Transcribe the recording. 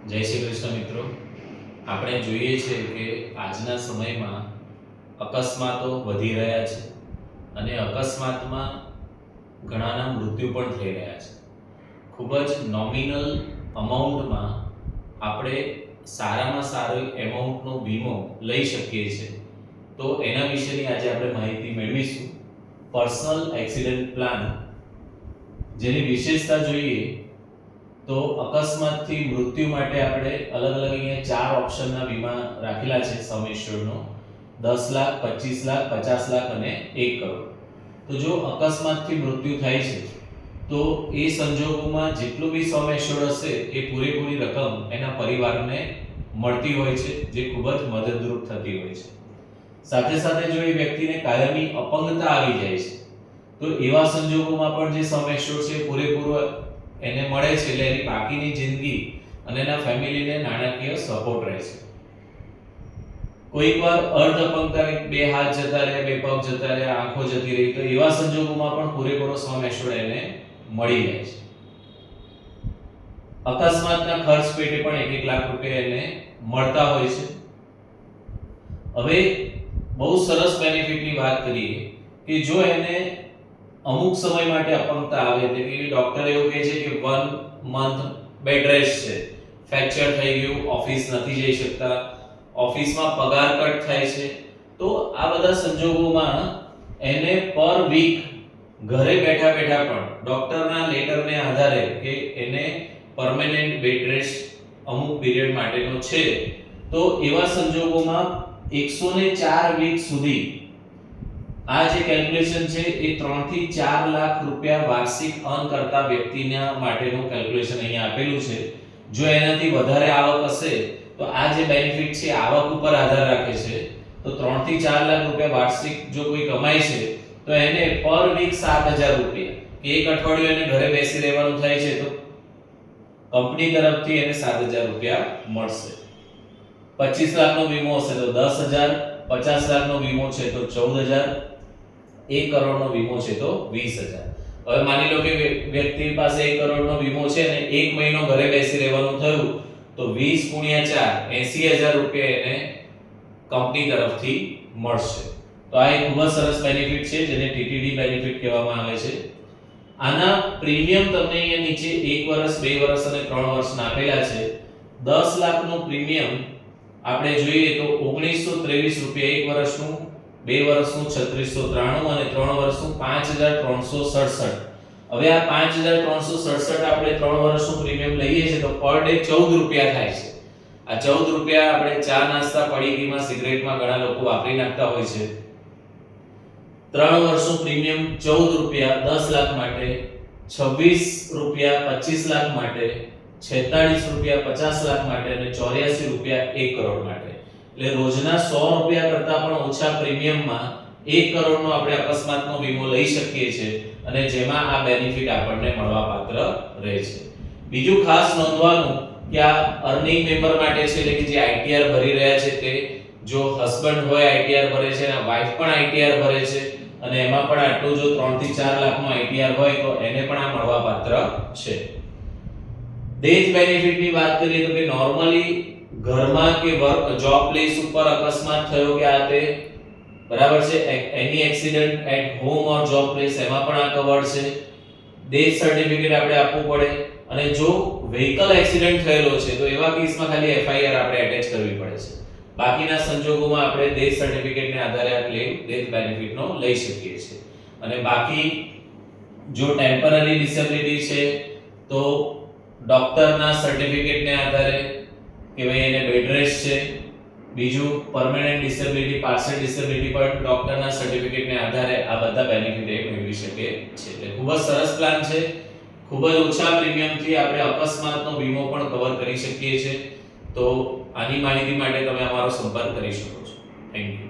જય શ્રી કૃષ્ણ મિત્રો, આપણે જોઈએ છીએ કે આજના સમયમાં અકસ્માતો વધી રહ્યા છે અને અકસ્માતમાં ઘણાના મૃત્યુ પણ થઈ રહ્યા છે. ખૂબ જ નોમિનલ અમાઉન્ટમાં આપણે સારામાં સારો એમાઉન્ટનો વીમો લઈ શકીએ છીએ. તો એના વિશેની આજે આપણે માહિતી મેળવીશું. પર્સનલ એક્સિડન્ટ પ્લાન, જેની વિશેષતા જોઈએ તો અકસ્માતથી મૃત્યુ માટે આપણે અલગ અલગ અહીંયા 4 ઓપ્શનના વીમા રાખેલા છે. સમ ઇન્શ્યોર્ડનો 10 લાખ, 25 લાખ, 50 લાખ અને 1 કરોડ. તો જો અકસ્માતથી મૃત્યુ થાય છે તો એ સંજોગોમાં જેટલું બી સમ ઇન્શ્યોર્ડ હશે એ પૂરેપૂરી રકમ એના પરિવારને મળતી હોય છે, જે ખૂબ જ મદદરૂપ થતી હોય છે. સાથે સાથે જો એ વ્યક્તિને કાયમી અપંગતા આવી જાય છે તો એવા સંજોગોમાં પણ જે સમ ઇન્શ્યોર્ડ છે પૂરેપૂરો એને મળે છે, એટલે એની બાકીની જિંદગી અને એના ફેમિલીને નાણાકીય સપોર્ટ રહે છે. કોઈકવાર અર્ધ અપંગતા, બે હાથ જતા રહે, બે પગ જતા રહે, આંખો જતી રહી, તો એવા સંજોગોમાં પણ પૂરેપૂરો સમ ઇન્શ્યોર્ડ એને મળી જાય છે. અકસ્માતના ખર્ચ પેટે પણ 1 લાખ રૂપિયા એને મળતા હોય છે. હવે બહુ સરસ બેનિફિટની વાત કરીએ કે જો એને અમુક સમય માટે અપંગતા આવે, એટલે કે ડોક્ટર એવું કહે છે કે 1 મંથ બેડ રેસ્ટ છે, ફ્રેક્ચર થઈ ગયું, ઓફિસ નથી જઈ શકતા, ઓફિસમાં પગાર કટ થાય છે, તો આ બધા સંજોગોમાં એને પર વીક ઘરે બેઠા બેઠા પણ ડોક્ટરના લેટરને આધારે કે એને પરમેનન્ટ બેડ રેસ્ટ અમુક પીરિયડ માટેનો છે, તો એવા સંજોગોમાં 104 વીક સુધી આ જે કેલ્ક્યુલેશન છે એ 3 થી 4 લાખ રૂપિયા વાર્ષિક અર્ન કરતા વ્યક્તિના માટેનું કેલ્ક્યુલેશન અહીંયા આપેલું છે. જો એનાથી વધારે આવક હશે તો આ જે બેનિફિટ છે આવક ઉપર આધાર રાખે છે, તો 3 થી 4 લાખ રૂપિયા વાર્ષિક જો કોઈ કમાય છે તો એને પર વીક 7000 રૂપિયા કે એક અઠવાડિયું એને ઘરે બેસી રહેવાનું થાય છે તો કંપની તરફથી એને 7000 રૂપિયા મળશે. 25 લાખનો વીમો હશે તો 10000, 50 લાખનો વીમો છે તો 14000, 1 કરોડનો વીમો છે તો 20000. હવે માની લો કે વ્યક્તિ પાસે 1 કરોડનો વીમો છે અને 1 મહિનો ઘરે બેસી રહેવાનું થયું તો 20 × 4 80000 રૂપિયા એને કંપની તરફથી મળશે. તો આ એક ખૂબ જ સરસ બેનિફિટ છે, જેને ટીટીડી બેનિફિટ કહેવામાં આવે છે. આના પ્રીમિયમ તમને અહીંયા નીચે 1 વર્ષ, 2 વર્ષ અને 3 વર્ષના આપેલા છે. 10 લાખનું પ્રીમિયમ આપણે જોઈએ તો 1923 રૂપિયા 1 વર્ષનું, 2 વર્ષનું 3693 અને 3 વર્ષનું 5367. હવે આ 5367 આપણે 3 વર્ષનું પ્રીમિયમ લઈએ છીએ તો પર ડે 14 રૂપિયા થાય છે. આ 14 રૂપિયા આપણે ચા, નાસ્તા, પડીકીમાં, સિગરેટમાં ઘણા લોકો વાપરી નાખતા હોય છે. 3 વર્ષનું પ્રીમિયમ 14 રૂપિયા 10 લાખ માટે, 26 રૂપિયા 25 લાખ માટે, 46 રૂપિયા 50 લાખ માટે અને 84 રૂપિયા 1 કરોડ માટે. એટલે રોજના 100 રૂપિયા કરતા પણ ઓછા પ્રીમિયમમાં 1 કરોડનો આપણે અકસ્માતનો વીમો લઈ શકીએ છીએ અને જેમાં આ બેનિફિટ આપણને મળવાપાત્ર રહે છે. બીજું ખાસ નોંધવાનું કે આ અર્નિંગ મેમ્બર માટે છે, એટલે કે જે આઈટીઆર ભરી રહ્યા છે તે, જો હસબન્ડ હોય આઈટીઆર ભરે છે અને વાઈફ પણ આઈટીઆર ભરે છે અને એમાં પણ આટલું જો 3 થી 4 લાખનો આઈટીઆર હોય તો એને પણ આ મળવાપાત્ર છે. ડેથ બેનિફિટની વાત કરીએ તો કે નોર્મલી ઘરમાં કે વર્ક જોબ પ્લેસ ઉપર અકસ્માત થયો કે આ તે બરાબર છે, એની accident at home or job place, એમાં પણ આ કવર્ડ છે. ડેથ સર્ટિફિકેટ આપણે આપવું પડે અને જો વ્હીકલ એક્સિડન્ટ થયેલો છે તો એવા કેસમાં ખાલી એફઆઈઆર આપણે એટેચ કરવી પડે છે. બાકીના સંજોગોમાં આપણે ડેથ સર્ટિફિકેટને આધારે આ ક્લેમ ડેથ બેનિફિટનો લઈ શકીએ છીએ. અને બાકી જો ટેમ્પરરી ડિસેબિલિટી છે તો ડોક્ટરના સર્ટિફિકેટને આધારે કે ભાઈ એને બેડ રેસ્ટ છે. બીજું પરમેનન્ટ ડિસેબિલિટી, પાર્શિયલ ડિસેબિલિટી પર ડોક્ટરના સર્ટિફિકેટને આધારે આ બધા બેનિફિટ એ મેળવી શકે છે. એટલે ખૂબ જ સરસ પ્લાન છે. ખૂબ જ ઓછા પ્રીમિયમથી આપણે અકસ્માતનો વીમો પણ કવર કરી શકીએ છીએ. તો આની માહિતી માટે તમે અમારો સંપર્ક કરી શકો છો. Thank you.